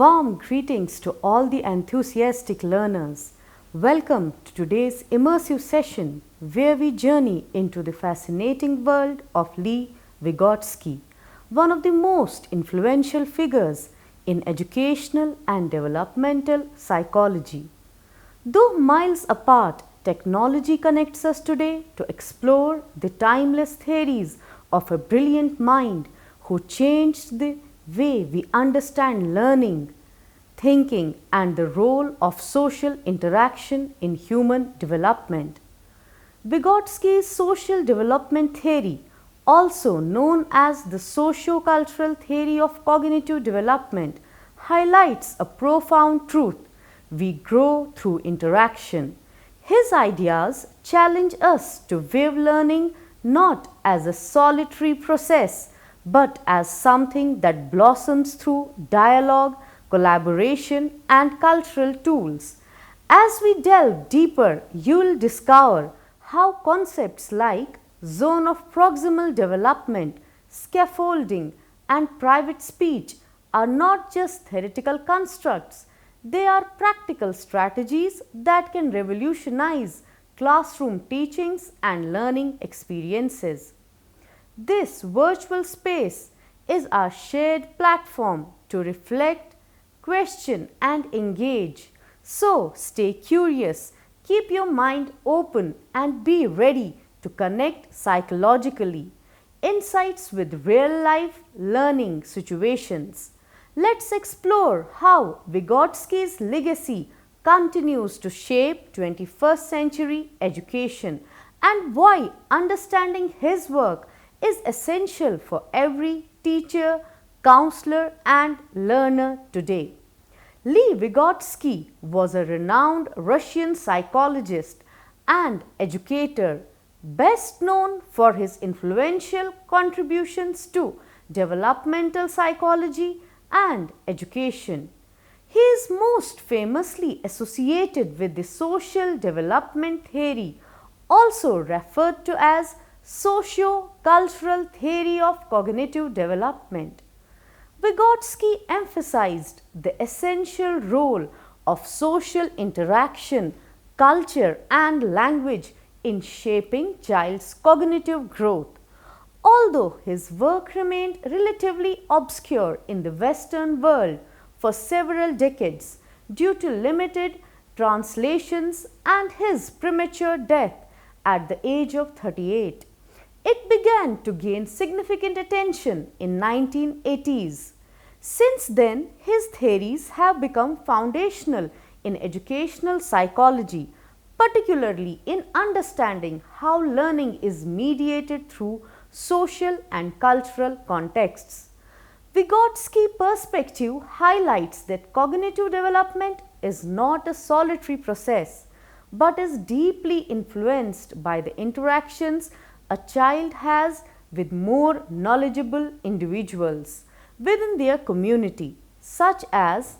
Warm greetings to all the enthusiastic learners. Welcome to today's immersive session where we journey into the fascinating world of Vygotsky, one of the most influential figures in educational and developmental psychology. Though miles apart, technology connects us today to explore the timeless theories of a brilliant mind who changed the way we understand learning, thinking, and the role of social interaction in human development. Vygotsky's social development theory, also known as the socio-cultural theory of cognitive development, highlights a profound truth: we grow through interaction. His ideas challenge us to view learning not as a solitary process, but as something that blossoms through dialogue, collaboration, and cultural tools. As we delve deeper, you will discover how concepts like zone of proximal development, scaffolding, and private speech are not just theoretical constructs, they are practical strategies that can revolutionize classroom teachings and learning experiences. This virtual space is our shared platform to reflect, question, and engage. So stay curious, keep your mind open, and be ready to connect psychologically. Insights with real-life learning situations. Let's explore how Vygotsky's legacy continues to shape 21st century education and why understanding his work is essential for every teacher, counselor, and learner today. Vygotsky was a renowned Russian psychologist and educator, best known for his influential contributions to developmental psychology and education. He is most famously associated with the social development theory, also referred to as socio-cultural theory of cognitive development. Vygotsky emphasized the essential role of social interaction, culture, and language in shaping child's cognitive growth. Although his work remained relatively obscure in the Western world for several decades due to limited translations and his premature death at the age of 38, it began to gain significant attention in 1980s. Since then, his theories have become foundational in educational psychology, particularly in understanding how learning is mediated through social and cultural contexts. Vygotsky's perspective highlights that cognitive development is not a solitary process, but is deeply influenced by the interactions a child has with more knowledgeable individuals within their community, such as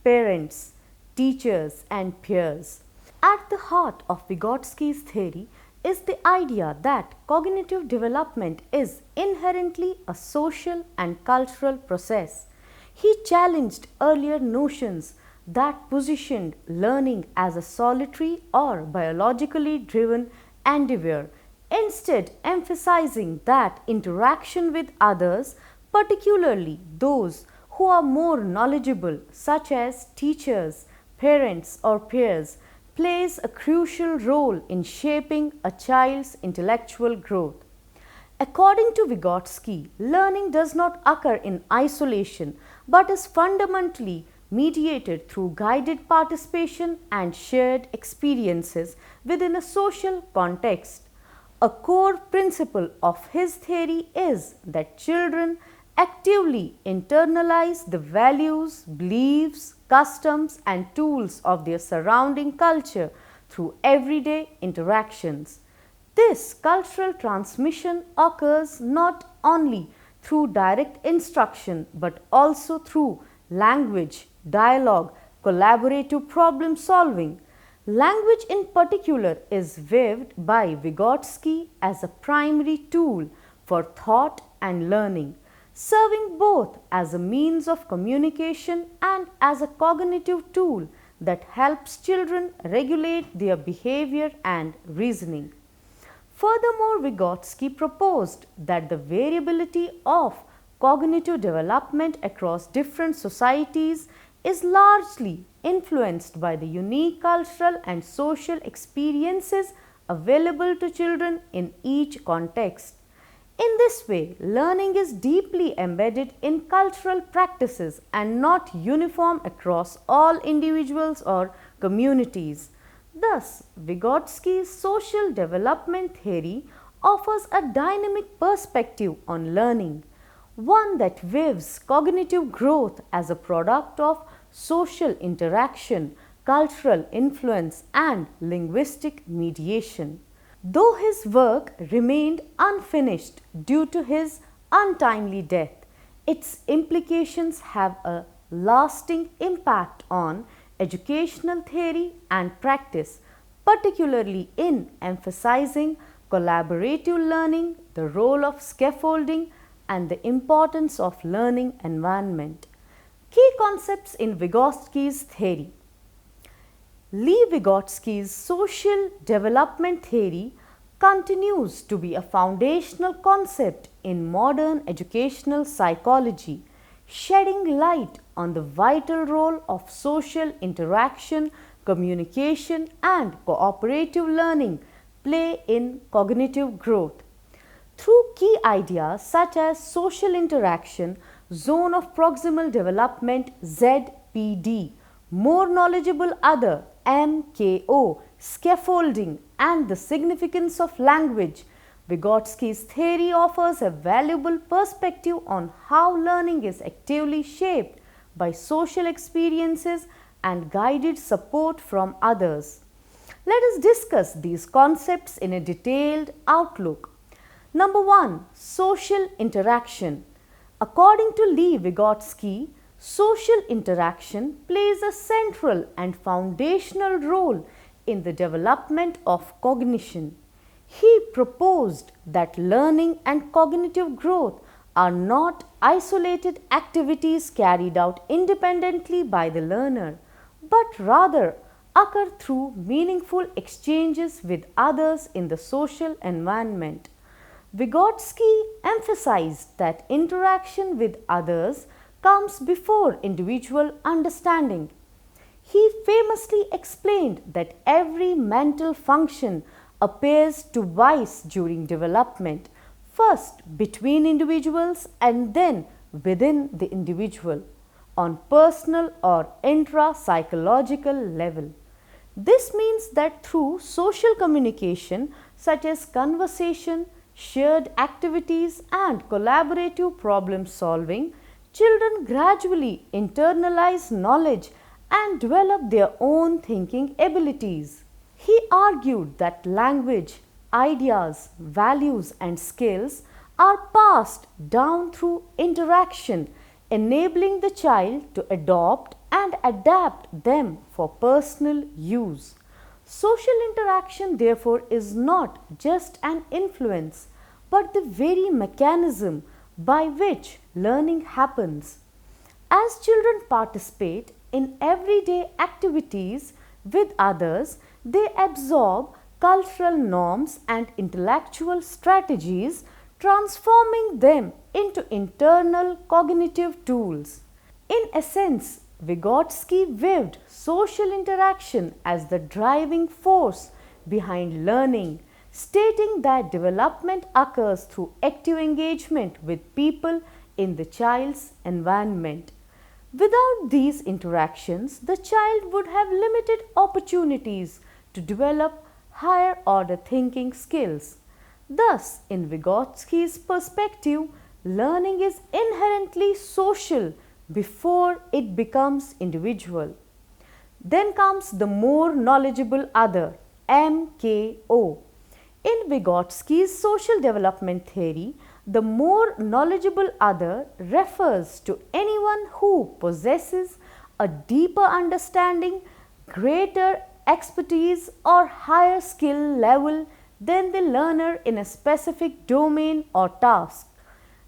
parents, teachers, and peers. At the heart of Vygotsky's theory is the idea that cognitive development is inherently a social and cultural process. He challenged earlier notions that positioned learning as a solitary or biologically driven endeavor, instead emphasizing that interaction with others, particularly those who are more knowledgeable, such as teachers, parents, or peers, plays a crucial role in shaping a child's intellectual growth. According to Vygotsky, learning does not occur in isolation but is fundamentally mediated through guided participation and shared experiences within a social context. A core principle of his theory is that children actively internalize the values, beliefs, customs, and tools of their surrounding culture through everyday interactions. This cultural transmission occurs not only through direct instruction but also through language, dialogue, collaborative problem solving. Language in particular is viewed by Vygotsky as a primary tool for thought and learning. serving both as a means of communication and as a cognitive tool that helps children regulate their behavior and reasoning. Furthermore, Vygotsky proposed that the variability of cognitive development across different societies is largely influenced by the unique cultural and social experiences available to children in each context. In this way, learning is deeply embedded in cultural practices and not uniform across all individuals or communities. Thus, Vygotsky's social development theory offers a dynamic perspective on learning, one that views cognitive growth as a product of social interaction, cultural influence, and linguistic mediation. Though his work remained unfinished due to his untimely death, its implications have a lasting impact on educational theory and practice, particularly in emphasizing collaborative learning, the role of scaffolding, and the importance of learning environment. Key concepts in Vygotsky's theory. Vygotsky's social development theory continues to be a foundational concept in modern educational psychology, shedding light on the vital role of social interaction, communication, and cooperative learning play in cognitive growth. Through key ideas such as social interaction, zone of proximal development (ZPD), more knowledgeable other (MKO), scaffolding, and the significance of language, Vygotsky's theory offers a valuable perspective on how learning is actively shaped by social experiences and guided support from others. Let us discuss these concepts in a detailed outlook. Number 1. Social interaction. According to Vygotsky, social interaction plays a central and foundational role in the development of cognition. He proposed that learning and cognitive growth are not isolated activities carried out independently by the learner, but rather occur through meaningful exchanges with others in the social environment. Vygotsky emphasized that interaction with others comes before individual understanding. He famously explained that every mental function appears to rise during development, first between individuals and then within the individual, on personal or intra-psychological level. This means that through social communication such as conversation, shared activities, and collaborative problem solving, children gradually internalize knowledge and develop their own thinking abilities. He argued that language, ideas, values, and skills are passed down through interaction, enabling the child to adopt and adapt them for personal use. Social interaction, therefore, is not just an influence, but the very mechanism by which learning happens. As children participate in everyday activities with others, they absorb cultural norms and intellectual strategies, transforming them into internal cognitive tools. In essence, Vygotsky viewed social interaction as the driving force behind learning, stating that development occurs through active engagement with people in the child's environment. Without these interactions, the child would have limited opportunities to develop higher order thinking skills. Thus, in Vygotsky's perspective, learning is inherently social before it becomes individual. Then comes the more knowledgeable other, MKO. In Vygotsky's social development theory, the more knowledgeable other refers to anyone who possesses a deeper understanding, greater expertise, or higher skill level than the learner in a specific domain or task.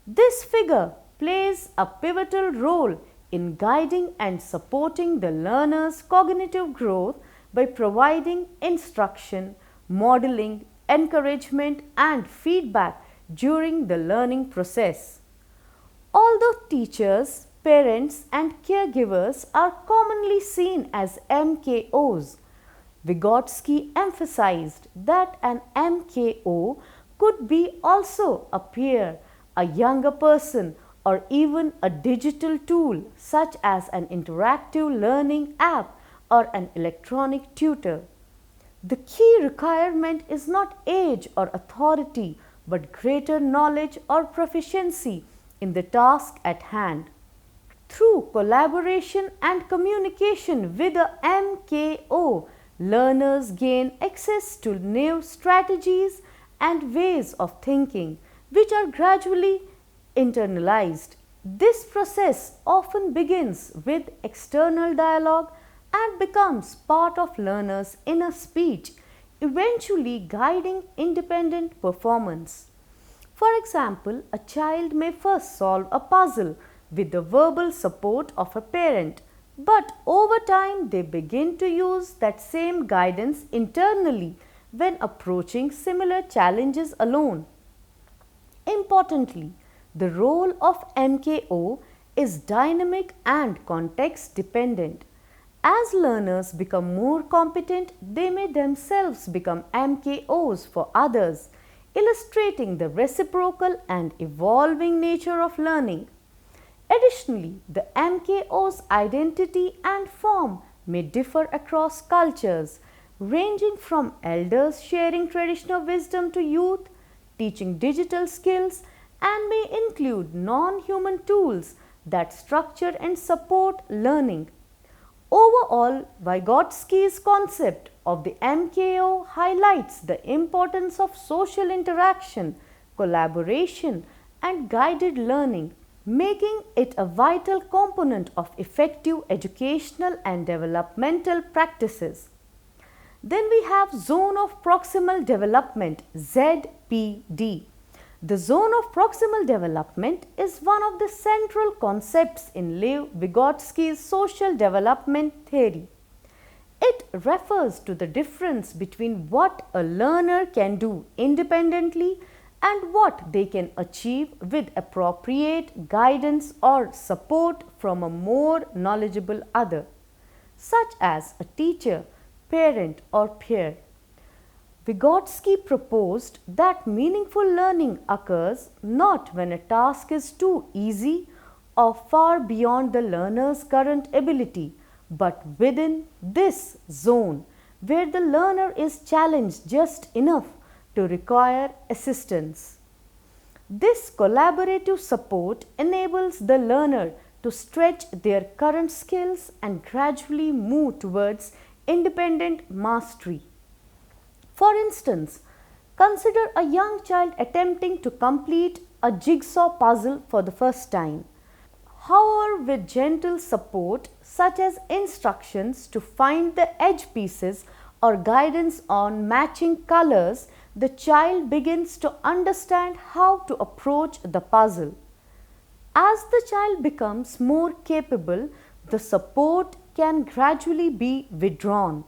This figure plays a pivotal role in guiding and supporting the learner's cognitive growth by providing instruction, modeling, encouragement, and feedback during the learning process. Although teachers, parents, and caregivers are commonly seen as MKOs, Vygotsky emphasized that an MKO could be also a peer, a younger person, or even a digital tool such as an interactive learning app or an electronic tutor. The key requirement is not age or authority, but greater knowledge or proficiency in the task at hand. Through collaboration and communication with a MKO, learners gain access to new strategies and ways of thinking, which are gradually internalized. This process often begins with external dialogue and becomes part of learners' inner speech, eventually guiding independent performance. For example, a child may first solve a puzzle with the verbal support of a parent, but over time they begin to use that same guidance internally when approaching similar challenges alone. Importantly, the role of MKO is dynamic and context dependent. As learners become more competent, they may themselves become MKOs for others, illustrating the reciprocal and evolving nature of learning. Additionally, the MKO's identity and form may differ across cultures, ranging from elders sharing traditional wisdom to youth, teaching digital skills, and may include non-human tools that structure and support learning. Overall, Vygotsky's concept of the MKO highlights the importance of social interaction, collaboration, and guided learning, making it a vital component of effective educational and developmental practices. Then we have Zone of Proximal Development, ZPD. The zone of proximal development is one of the central concepts in Lev Vygotsky's social development theory. It refers to the difference between what a learner can do independently and what they can achieve with appropriate guidance or support from a more knowledgeable other, such as a teacher, parent, or peer. Vygotsky proposed that meaningful learning occurs not when a task is too easy or far beyond the learner's current ability, but within this zone where the learner is challenged just enough to require assistance. This collaborative support enables the learner to stretch their current skills and gradually move towards independent mastery. For instance, consider a young child attempting to complete a jigsaw puzzle for the first time. However, with gentle support such as instructions to find the edge pieces or guidance on matching colors, the child begins to understand how to approach the puzzle. As the child becomes more capable, the support can gradually be withdrawn.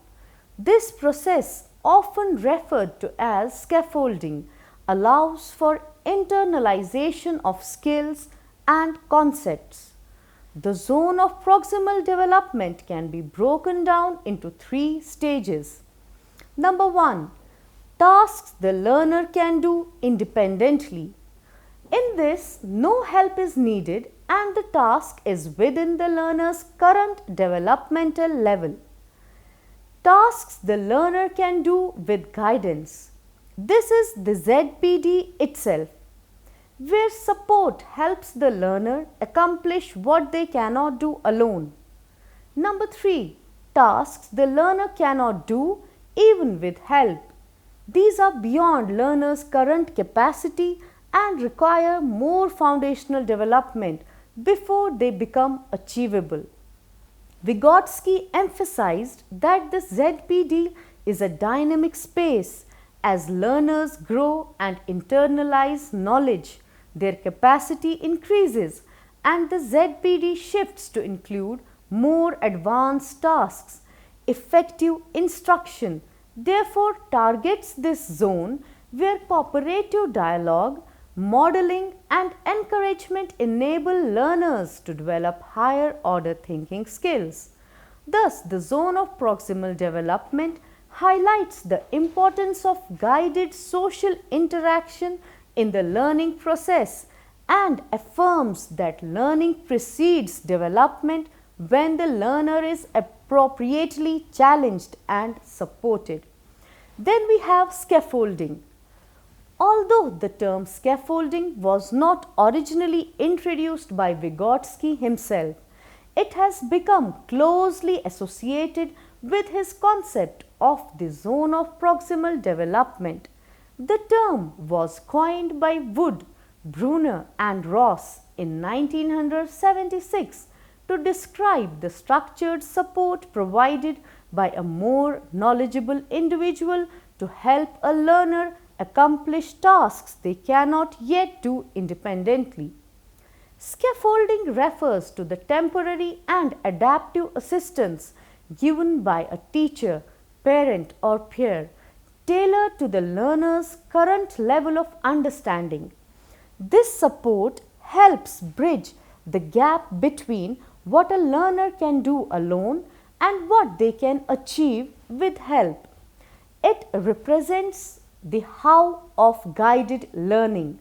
This process, often referred to as scaffolding, allows for internalization of skills and concepts. The zone of proximal development can be broken down into 3 stages. Number 1. Tasks the learner can do independently. In this, no help is needed and the task is within the learner's current developmental level. Tasks the learner can do with guidance. This is the ZPD itself, where support helps the learner accomplish what they cannot do alone. Number 3. Tasks the learner cannot do even with help. These are beyond learner's current capacity and require more foundational development before they become achievable. Vygotsky emphasized that the ZPD is a dynamic space. As learners grow and internalize knowledge, their capacity increases and the ZPD shifts to include more advanced tasks. Effective instruction therefore targets this zone where cooperative dialogue, modeling and encouragement enable learners to develop higher order thinking skills. Thus, the zone of proximal development highlights the importance of guided social interaction in the learning process and affirms that learning precedes development when the learner is appropriately challenged and supported. Then we have scaffolding. Although the term scaffolding was not originally introduced by Vygotsky himself, it has become closely associated with his concept of the zone of proximal development. The term was coined by Wood, Brunner and Ross in 1976 to describe the structured support provided by a more knowledgeable individual to help a learner accomplish tasks they cannot yet do independently. Scaffolding refers to the temporary and adaptive assistance given by a teacher, parent or peer, tailored to the learner's current level of understanding. This support helps bridge the gap between what a learner can do alone and what they can achieve with help. It represents the how of guided learning,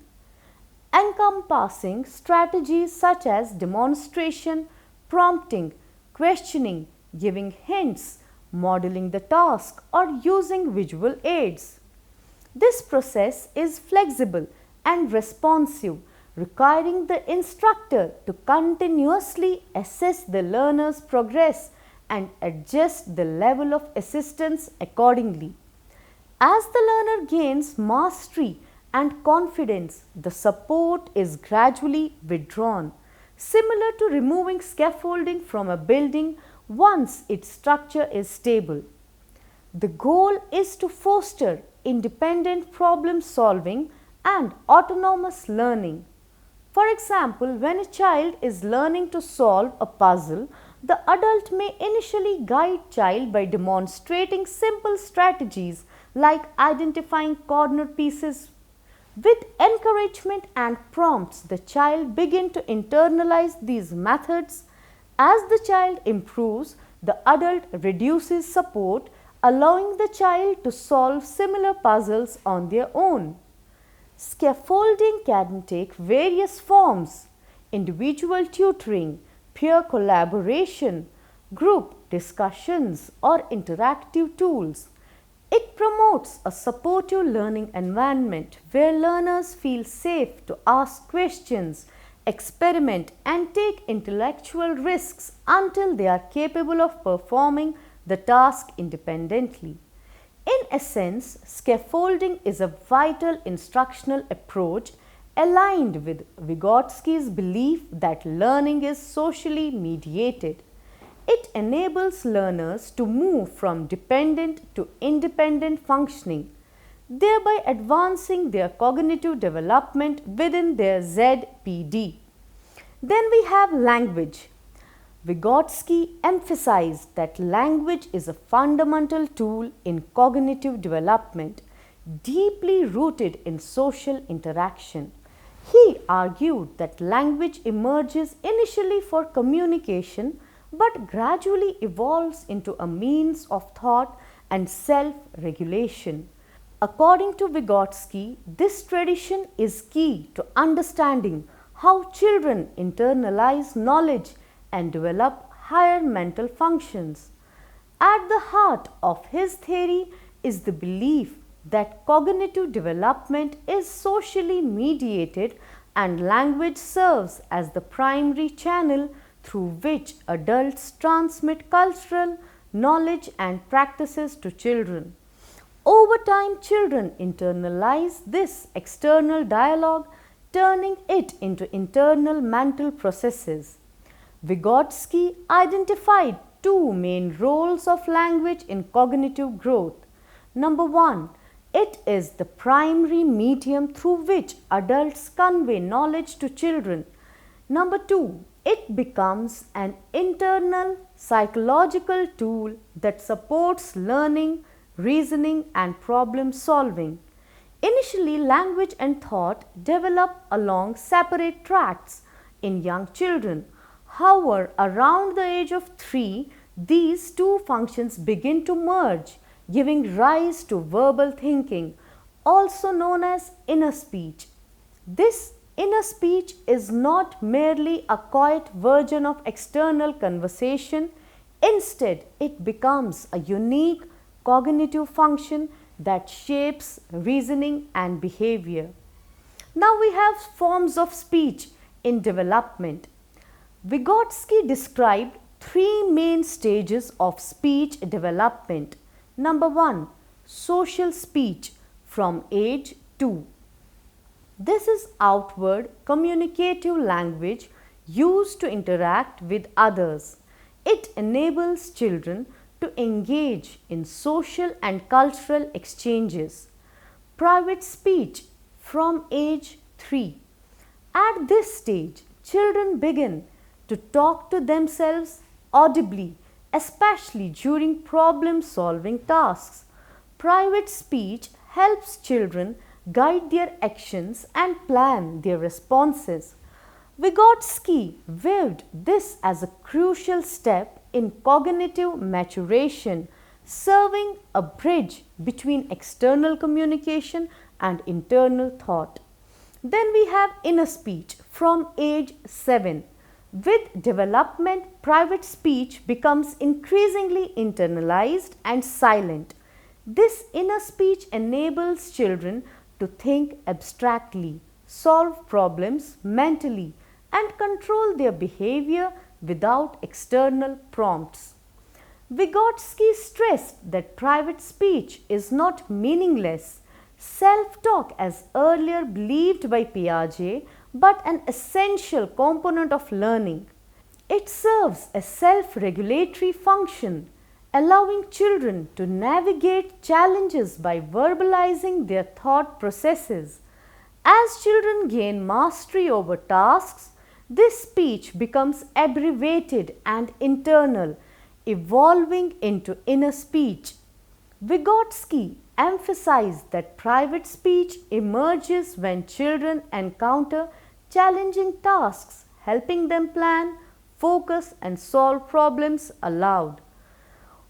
encompassing strategies such as demonstration, prompting, questioning, giving hints, modeling the task, or using visual aids. This process is flexible and responsive, requiring the instructor to continuously assess the learner's progress and adjust the level of assistance accordingly. As the learner gains mastery and confidence, the support is gradually withdrawn, similar to removing scaffolding from a building once its structure is stable. The goal is to foster independent problem solving and autonomous learning. For example, when a child is learning to solve a puzzle, the adult may initially guide child by demonstrating simple strategies like identifying corner pieces. With encouragement and prompts, the child begins to internalize these methods. As the child improves, the adult reduces support, allowing the child to solve similar puzzles on their own. Scaffolding can take various forms: individual tutoring, peer collaboration, group discussions, or interactive tools. It promotes a supportive learning environment where learners feel safe to ask questions, experiment, and take intellectual risks until they are capable of performing the task independently. In essence, scaffolding is a vital instructional approach aligned with Vygotsky's belief that learning is socially mediated. It enables learners to move from dependent to independent functioning, thereby advancing their cognitive development within their ZPD. Then we have language. Vygotsky emphasized that language is a fundamental tool in cognitive development, deeply rooted in social interaction. He argued that language emerges initially for communication but gradually evolves into a means of thought and self-regulation. According to Vygotsky, this tradition is key to understanding how children internalize knowledge and develop higher mental functions. At the heart of his theory is the belief that cognitive development is socially mediated and language serves as the primary channel through which adults transmit cultural knowledge and practices to children. Over time, children internalize this external dialogue, turning it into internal mental processes. Vygotsky identified two main roles of language in cognitive growth. Number one, it is the primary medium through which adults convey knowledge to children. Number 2, it becomes an internal psychological tool that supports learning, reasoning, and problem solving. Initially, language and thought develop along separate tracks in young children. However, around the age of 3, these two functions begin to merge, giving rise to verbal thinking, also known as inner speech. This inner speech is not merely a quiet version of external conversation. Instead, it becomes a unique cognitive function that shapes reasoning and behavior. Now we have forms of speech in development. Vygotsky described 3 main stages of speech development. Number 1, social speech from age 2. This is outward communicative language used to interact with others. It enables children to engage in social and cultural exchanges. Private speech from age 3. At this stage, children begin to talk to themselves audibly, especially during problem-solving tasks. Private speech helps children guide their actions and plan their responses. Vygotsky viewed this as a crucial step in cognitive maturation, serving a bridge between external communication and internal thought. Then we have inner speech from age 7. With development, private speech becomes increasingly internalized and silent. This inner speech enables children to think abstractly, solve problems mentally, and control their behavior without external prompts. Vygotsky stressed that private speech is not meaningless, self-talk as earlier believed by Piaget, but an essential component of learning. It serves a self-regulatory function, allowing children to navigate challenges by verbalizing their thought processes. As children gain mastery over tasks, this speech becomes abbreviated and internal, evolving into inner speech. Vygotsky emphasized that private speech emerges when children encounter challenging tasks, helping them plan, focus, and solve problems aloud.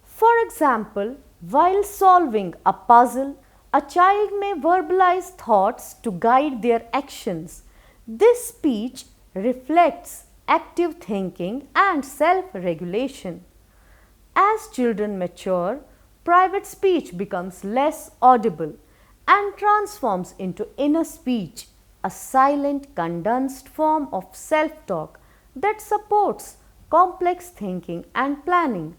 For example, while solving a puzzle, a child may verbalize thoughts to guide their actions. This speech reflects active thinking and self-regulation. As children mature, private speech becomes less audible and transforms into inner speech, a silent, condensed form of self-talk that supports complex thinking and planning.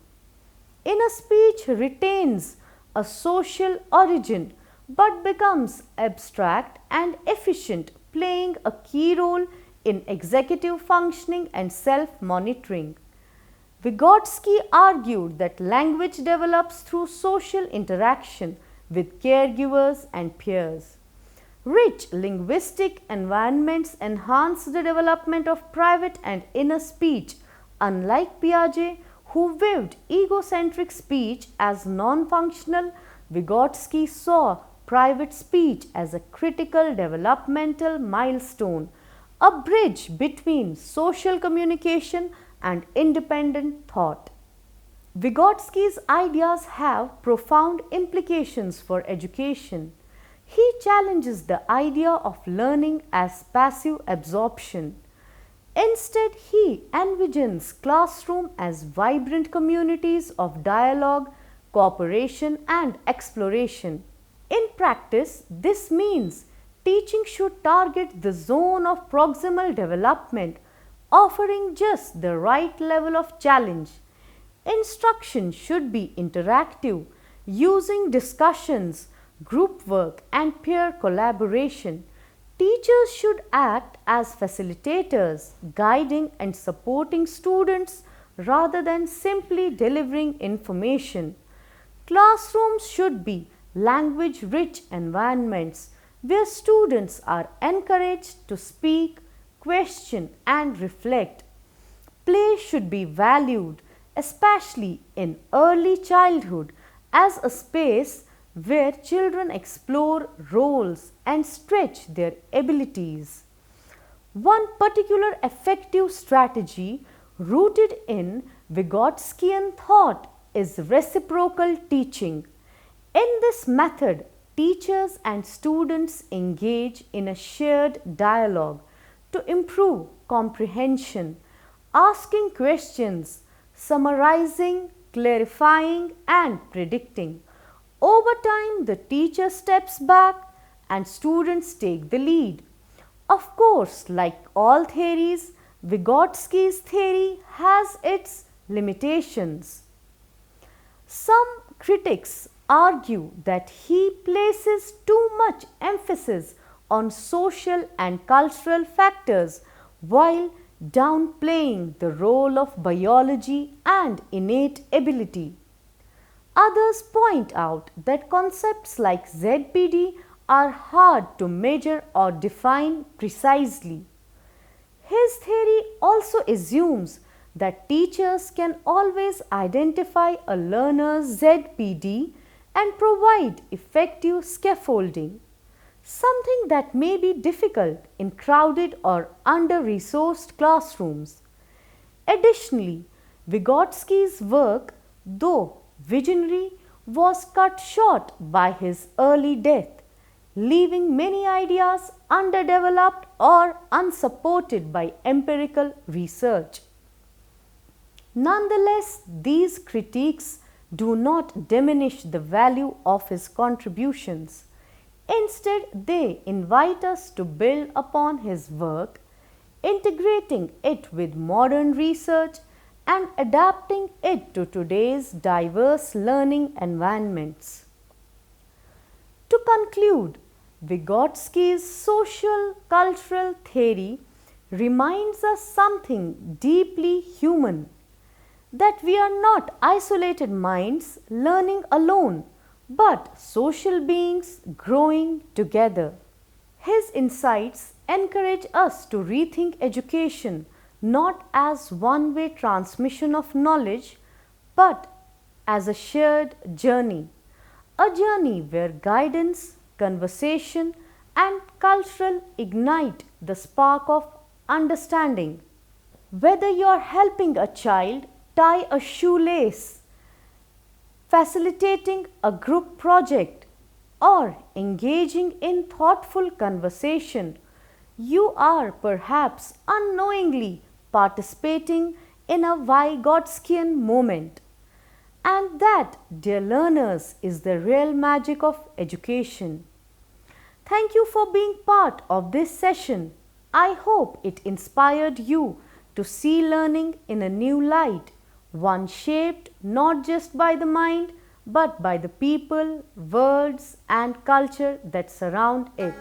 Inner speech retains a social origin but becomes abstract and efficient, playing a key role in executive functioning and self-monitoring. Vygotsky argued that language develops through social interaction with caregivers and peers. Rich linguistic environments enhance the development of private and inner speech. Unlike Piaget, who viewed egocentric speech as non-functional, Vygotsky saw private speech as a critical developmental milestone, a bridge between social communication and independent thought. Vygotsky's ideas have profound implications for education. He challenges the idea of learning as passive absorption. Instead, he envisions classroom as vibrant communities of dialogue, cooperation, and exploration. In practice, this means teaching should target the zone of proximal development, offering just the right level of challenge. Instruction should be interactive, using discussions, group work, and peer collaboration. Teachers should act as facilitators, guiding and supporting students rather than simply delivering information. Classrooms should be language-rich environments where students are encouraged to speak, question, and reflect. Play should be valued, especially in early childhood, as a space where children explore roles and stretch their abilities. One particular effective strategy rooted in Vygotskian thought is reciprocal teaching. In this method, teachers and students engage in a shared dialogue to improve comprehension, asking questions, summarizing, clarifying, and predicting. Over time, the teacher steps back and students take the lead. Of course, like all theories, Vygotsky's theory has its limitations. Some critics argue that he places too much emphasis on social and cultural factors while downplaying the role of biology and innate ability. Others point out that concepts like ZPD are hard to measure or define precisely. His theory also assumes that teachers can always identify a learner's ZPD and provide effective scaffolding, something that may be difficult in crowded or under-resourced classrooms. Additionally, Vygotsky's work, though visionary, was cut short by his early death, leaving many ideas underdeveloped or unsupported by empirical research. Nonetheless, these critiques do not diminish the value of his contributions. Instead, they invite us to build upon his work, integrating it with modern research and adapting it to today's diverse learning environments. To conclude, Vygotsky's social cultural theory reminds us something deeply human, that we are not isolated minds learning alone, but social beings growing together. His insights encourage us to rethink education not as one-way transmission of knowledge, but as a shared journey. A journey where guidance, conversation, and cultural ignite the spark of understanding. Whether you are helping a child tie a shoelace, facilitating a group project, or engaging in thoughtful conversation, you are perhaps unknowingly participating in a Vygotskian moment. And that, dear learners, is the real magic of education. Thank you for being part of this session. I hope it inspired you to see learning in a new light, one shaped not just by the mind, but by the people, words, and culture that surround it.